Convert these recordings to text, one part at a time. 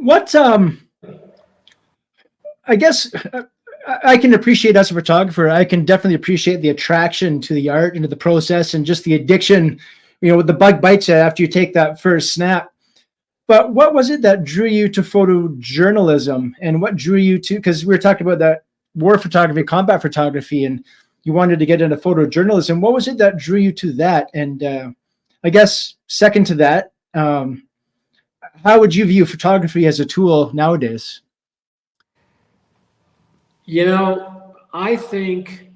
What I guess I can appreciate as a photographer. I can definitely appreciate the attraction to the art and to the process and just the addiction, the bug bites you after you take that first snap. But what was it that drew you to photojournalism, and what drew you to, because we were talking about that war photography, combat photography, and you wanted to get into photojournalism. What was it that drew you to that? And I guess second to that, how would you view photography as a tool nowadays? I think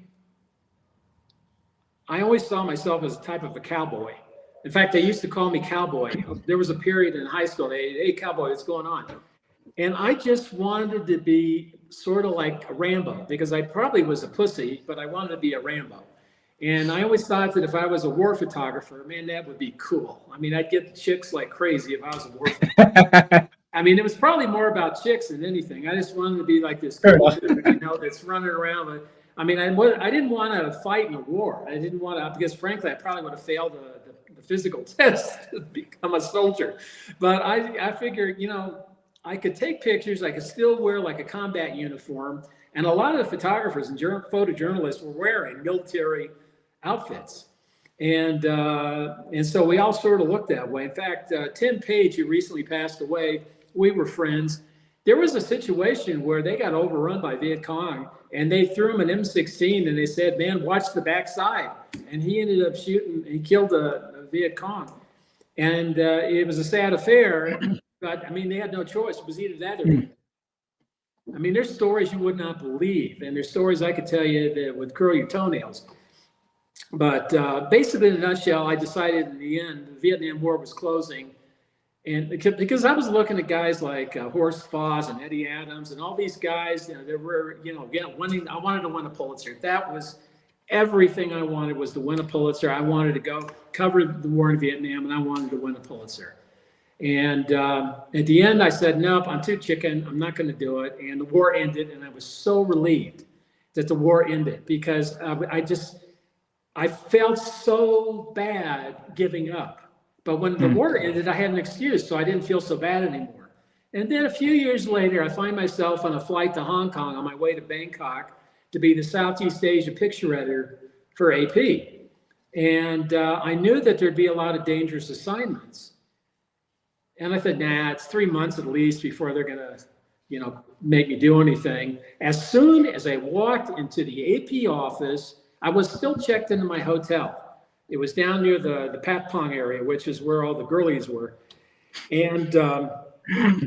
I always saw myself as a type of a cowboy. In fact, they used to call me cowboy. There was a period in high school, hey, cowboy, what's going on? And I just wanted to be sort of like a Rambo, because I probably was a pussy, but I wanted to be a Rambo. And I always thought that if I was a war photographer, man, that would be cool. I mean, I'd get chicks like crazy if I was a war photographer. I mean, it was probably more about chicks than anything. I just wanted to be like this cool dude, that's running around. But, I mean, I didn't want to fight in a war. I didn't want to, because frankly, I probably would have failed the physical test to become a soldier. But I figured, I could take pictures. I could still wear like a combat uniform. And a lot of the photographers and photojournalists were wearing military outfits. And so we all sort of looked that way. In fact, Tim Page, who recently passed away, we were friends. There was a situation where they got overrun by Viet Cong, and they threw him an M16, and they said, man, watch the backside. And he ended up shooting, he killed a Viet Cong. And it was a sad affair, but I mean, they had no choice. It was either that or I mean, there's stories you would not believe, and there's stories I could tell you that would curl your toenails. But basically, in a nutshell, I decided in the end, the Vietnam War was closing. And because I was looking at guys like Horst Foss and Eddie Adams and all these guys, that were, winning. I wanted to win a Pulitzer. That was everything I wanted, was to win a Pulitzer. I wanted to go cover the war in Vietnam, and I wanted to win a Pulitzer. And at the end, I said, nope, I'm too chicken. I'm not going to do it. And the war ended, and I was so relieved that the war ended, because I felt so bad giving up. But when the war ended, I had an excuse, so I didn't feel so bad anymore. And then a few years later, I find myself on a flight to Hong Kong on my way to Bangkok to be the Southeast Asia picture editor for AP. And I knew that there'd be a lot of dangerous assignments. And I thought, nah, it's 3 months at least before they're going to, make me do anything. As soon as I walked into the AP office, I was still checked into my hotel. It was down near the Pat Pong area, which is where all the girlies were. And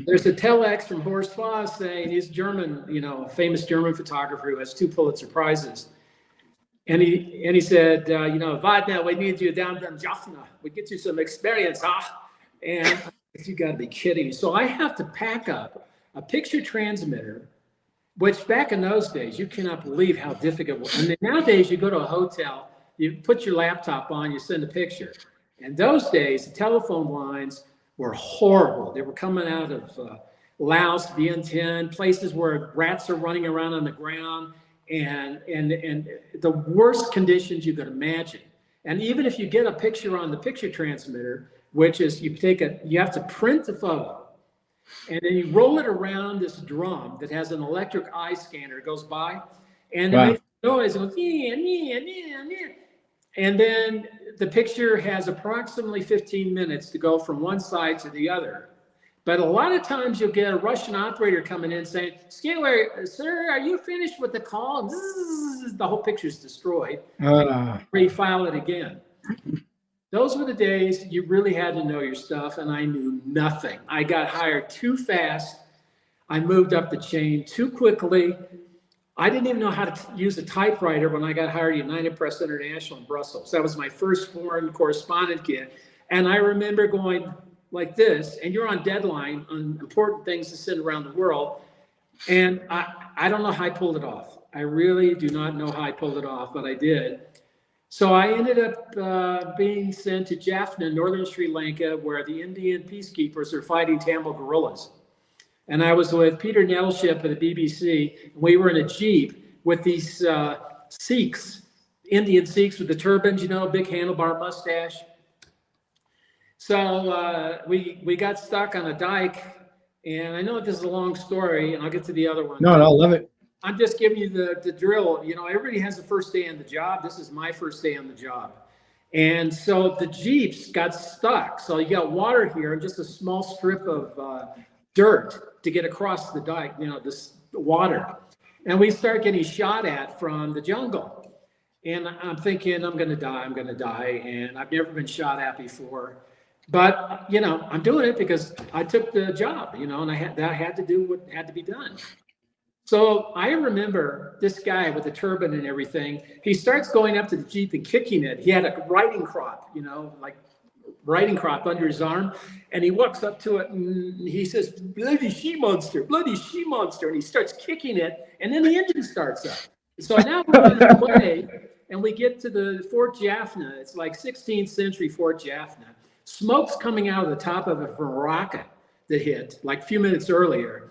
there's a telex from Horst Foss saying, he's German, famous German photographer who has 2 Pulitzer Prizes. And he said, Widener, we need you down in Jaffna. We get you some experience, huh? And I said, you got to be kidding me. So I have to pack up a picture transmitter, which back in those days, you cannot believe how difficult it was. And then nowadays, you go to a hotel, you put your laptop on, you send a picture. And those days, the telephone lines were horrible. They were coming out of Laos, Vientiane, places where rats are running around on the ground, and the worst conditions you could imagine. And even if you get a picture on the picture transmitter, which is you have to print the photo, and then you roll it around this drum that has an electric eye scanner. It goes by, and it makes noise. It goes, and then the picture has approximately 15 minutes to go from one side to the other. But a lot of times you'll get a Russian operator coming in saying, "Excuse me, sir, are you finished with the call?" And the whole picture's destroyed. Refile it again. Those were the days you really had to know your stuff, and I knew nothing. I got hired too fast. I moved up the chain too quickly. I didn't even know how to use a typewriter when I got hired at United Press International in Brussels. That was my first foreign correspondent gig. And I remember going like this, and you're on deadline on important things to send around the world. And I don't know how I pulled it off. I really do not know how I pulled it off, but I did. So I ended up being sent to Jaffna, northern Sri Lanka, where the Indian peacekeepers are fighting Tamil guerrillas. And I was with Peter Nettleship at the BBC. We were in a Jeep with these Sikhs, Indian Sikhs with the turbans, big handlebar mustache. So we got stuck on a dike And I know this is a long story, and I'll get to the other one. No, I love it. I'm just giving you the drill. You know, everybody has the first day on the job. This is my first day on the job. And so the Jeeps got stuck. So you got water here and just a small strip of dirt to get across the dike, you know, this water. And we start getting shot at from the jungle. And I'm thinking, I'm going to die. And I've never been shot at before. But, you know, I'm doing it because I took the job, you know, and I had to do what had to be done. So I remember this guy with the turban and everything. He starts going up to the Jeep and kicking it. He had a riding crop, you know, like riding crop under his arm. And he walks up to it and he says, bloody she monster, bloody she monster. And he starts kicking it. And then the engine starts up. So now we're running away and we get to the Fort Jaffna. It's like 16th century Fort Jaffna. Smoke's coming out of the top of a rocket that hit like a few minutes earlier.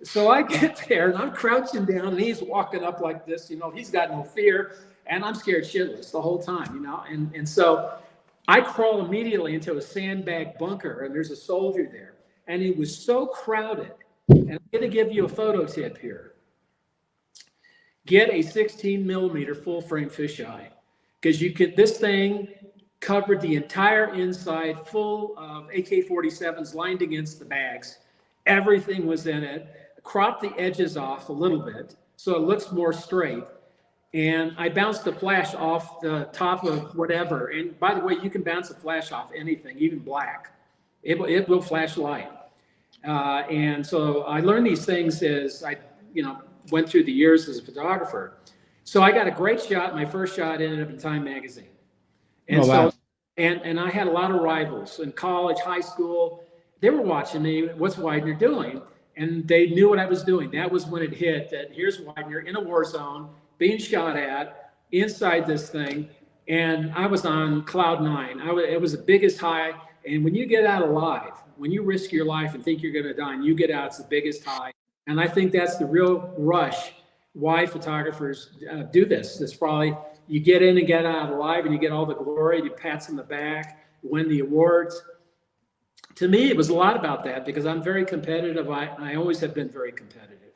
So I get there and I'm crouching down and he's walking up like this, you know, he's got no fear and I'm scared shitless the whole time, you know, and so I crawl immediately into a sandbag bunker and there's a soldier there and it was so crowded. And I'm going to give you a photo tip here. Get a 16 millimeter full frame fisheye because you could, this thing covered the entire inside full of AK-47s lined against the bags. Everything was in it. Crop the edges off a little bit so it looks more straight. And I bounced the flash off the top of whatever. And by the way, you can bounce a flash off anything, even black. It will flash light. And so I learned these things as I, you know, went through the years as a photographer. So I got a great shot. My first shot ended up in Time magazine. And wow. and I had a lot of rivals in college, high school. They were watching me. What's Widener doing? And they knew what I was doing. That was when it hit that here's Widener in a war zone, being shot at inside this thing. And I was on cloud nine. It was the biggest high. And when you get out alive, when you risk your life and think you're going to die and you get out, it's the biggest high. And I think that's the real rush why photographers do this. It's probably you get in and get out alive and you get all the glory, you pats on the back, win the awards. To me, it was a lot about that because I'm very competitive. I always have been very competitive.